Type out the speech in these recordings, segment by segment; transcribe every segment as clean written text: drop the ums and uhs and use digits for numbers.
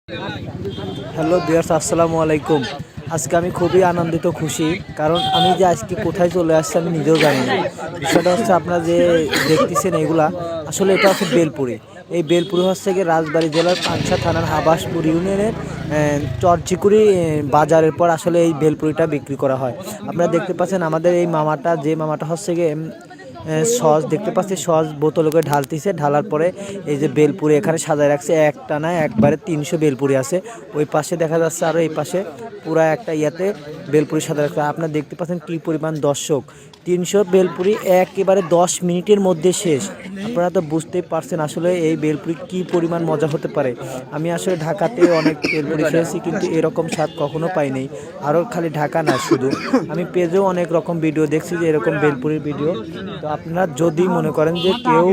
Hello viewers, আসসালামু আলাইকুম। আজকে আমি খুবই আনন্দিত খুশি, কারণ আমি যে আজকে কোথায় চলে আসছি আমি নিজেও জানি না। বিষয়টা হচ্ছে আপনারা যে দেখতেছেন এগুলা আসলে এটা হচ্ছে বেলপুরি। এই বেলপুরি হচ্ছে গিয়ে রাজবাড়ী জেলার পাংশা থানার হাবাসপুর ইউনিয়নের চরচিকুড়ি বাজারের পর আসলে এই বেলপুরিটা বিক্রি করা হয়। আপনারা দেখতে পাচ্ছেন আমাদের এই মামাটা, যে মামাটা হচ্ছে গিয়ে সস দেখতে পাচ্ছি, সস বোতলে করে ঢালতেছে। ঢালার পরে এই যে বেলপুরি এখানে সাজায় রাখছে, একটা না একবারে 300 বেলপুরি আছে। ওই পাশে দেখা যাচ্ছে আরও এই পাশে পুরা একটা ইয়াতে বেলপুরি সাজা রাখছে। আপনারা দেখতে পাচ্ছেন কী পরিমাণ দর্শক। 300 বেলপুরি একেবারে 10 মিনিটের মধ্যে শেষ। আপনারা তো বুঝতেই পারছেন আসলে এই বেলপুরি কী পরিমাণ মজা হতে পারে। আমি আসলে ঢাকাতে অনেক বেলপুরি খেয়েছি, কিন্তু এরকম স্বাদ কখনো পাইনি। আরও খালি ঢাকা না, শুধু আমি পেজেও অনেক রকম ভিডিও দেখছি যে এরকম বেলপুরির ভিডিও। তো আপনারা যদি মনে করেন যে কেউ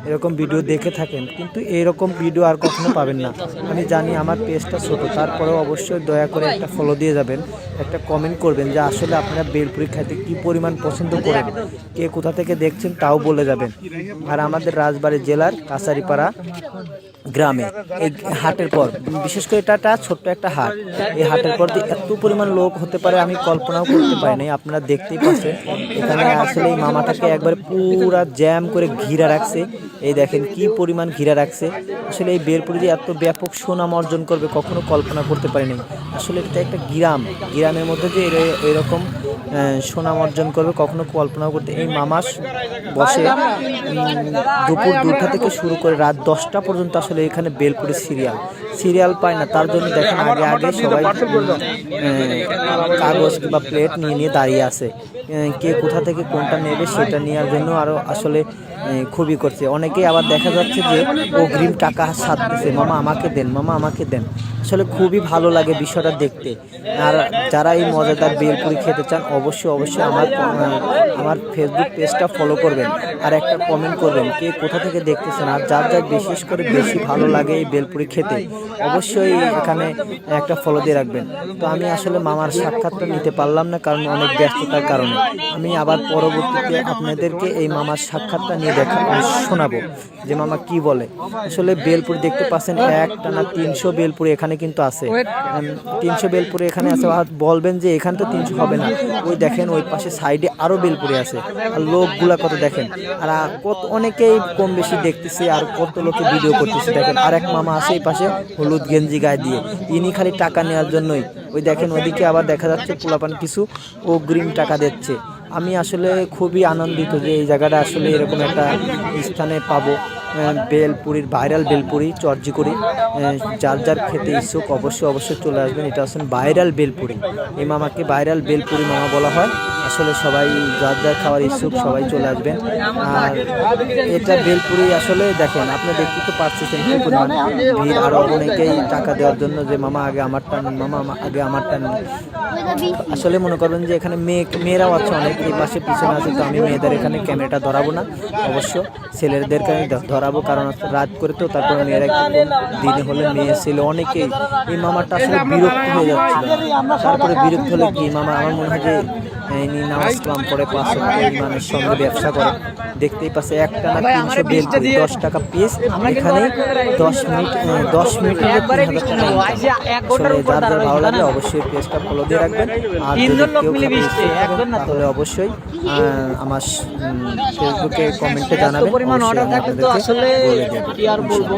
এরকম ভিডিও দেখে থাকেন, কিন্তু এরকম ভিডিও আর কখনো পাবেন না। আমি জানি আমার পেজটা ছোটো, তারপরেও অবশ্যই দয়া করে একটা ফলো দিয়ে যাবেন, একটা কমেন্ট করবেন যে আসলে আপনারা বেলপুরি খাইতে কী পরিমাণ পছন্দ করেন, কে কোথা থেকে দেখছেন তাও বলে যাবেন। আর আমাদের রাজবাড়ী জেলার কাছারিপাড়া গ্রামে এই হাটের পর, বিশেষ করে এটা ছোট্ট একটা হাট, এই হাটের পর যে এত পরিমাণ লোক হতে পারে আমি কল্পনাও করতে পারিনি। আপনারা দেখতেই পাচ্ছেন এখানে আসলে এই মামাটাকে একবারে পুরা জ্যাম করে ঘিরা রাখছে। এই দেখেন কি পরিমাণ ঘিরা রাখছে। আসলে এই বেলপুরি যে এত ব্যাপক সুনাম অর্জন করবে কখনো কল্পনা করতে পারিনি। আসলে এটা একটা গ্রামের মধ্যে যে এরকম সুনাম অর্জন করবে কখনো কল্পনাও করতে। এই মামা বসে দুপুর 2টা থেকে শুরু করে রাত 10টা পর্যন্ত আসলে এখানে বেলপুরি সিরিয়াল পায় না। তার জন্য দেখেন আগে সবাই কাগজ কিংবা প্লেট নিয়ে দাঁড়িয়ে আছে, কে কোথা থেকে কোনটা নেবে সেটা নেওয়ার জন্য। আরও আসলে খুবই করছে। অনেকেই আবার দেখা যাচ্ছে যে অগ্রিম টাকা সাধতেছে, মামা আমাকে দেন, মামা আমাকে দেন। আসলে খুবই ভালো লাগে বিষয়টা দেখতে। আর যারা এই মজাদার বেলপুরি খেতে চান অবশ্যই আমার ফেসবুক পেজটা ফলো করবেন আর একটা কমেন্ট করবেন কে কোথা থেকে দেখতেছেন। আর যার বিশেষ করে বেশি ভালো লাগে এই বেলপুরি খেতে অবশ্যই এখানে একটা ফলো দিয়ে রাখবেন। তো আমি আসলে মামার সাক্ষাৎটা নিতে পারলাম না, কারণ অনেক ব্যস্ততার কারণে। আমি আবার পরবর্তীতে আপনাদেরকে এই মামার সাক্ষাৎটা নিয়ে শোনাবো যে মামা কি বলে। আসলে বেলপুরি দেখতে পাচ্ছেন একটানা 300 বেলপুরি এখানে কিন্তু আছে। 300 বেলপুরি এখানে আছে। বলবেন যে এখানে তো 300 হবে না, ওই দেখেন ওই পাশে সাইডে আরও বেলপুরি আছে। আর লোকগুলা কত দেখেন, আর কত অনেকেই কম বেশি দেখতেছে, আর কত লোকে ভিডিও করতেছে দেখেন। আর এক মামা আছে এই পাশে হলুদ গেঞ্জি গায়ে দিয়ে, ইনি খালি টাকা নেওয়ার জন্যই। ওই দেখেন ওদিকে আবার দেখা যাচ্ছে পোলাপান কিছু অগ্রিম টাকা দিচ্ছে। আমি আসলে খুবই আনন্দিত যে এই জায়গাটা আসলে এরকম একটা স্থানে পাবো। বেলপুরির ভাইরাল বেলপুরি চরচিকুড়ি, যার খেতে ইচ্ছুক অবশ্যই চলে আসবেন। এটা হচ্ছেন ভাইরাল বেলপুরি। এই মামাকে ভাইরাল বেলপুরি মামা বলা হয়। আসলে সবাই যার খাওয়ার ইচ্ছুক সবাই চলে আসবেন। আর এটা বেলপুরি আসলে দেখেন, আপনি দেখতে তো পাচ্ছেন কি পরিমাণ ভিড়। আরও অনেকেই টাকা দেওয়ার জন্য যে মামা আগে আমারটা নিন, মামা আগে আমারটা নিন। আসলে মনে করবেন যে এখানে মেয়েরাও আছে অনেক, এই পাশে পিছনে আছে। তো আমি মেয়েদের এখানে ক্যামেরাটা ধরাবো না, অবশ্য ছেলেদেরকে আমি ধরাবো, কারণ রাত করে তো তারপরে মেয়েরা দিনে হলে মেয়ে ছেলে অনেকেই। এই মামাটা আসলে বিরক্ত হয়ে যাচ্ছিল। তারপরে বিরক্ত হলে কি মামা, আমার মনে হয় যে ইনি নামাজ কালাম পড়ে 5 ইমানের সঙ্গে ব্যবসা করে। দেখতেই পাচ্ছে একটানা 300 বেলপুরি 10 টাকা পিস। এখানে 10 মিনিটের যার ভালো লাগলে অবশ্যই পেজটা ফলো দিয়ে রাখবেন। আর যদি কেউ তাহলে অবশ্যই আমার ফেসবুকে কমেন্টে জানাবেন, অবশ্যই আমি আপনাদেরকে বলে দেব।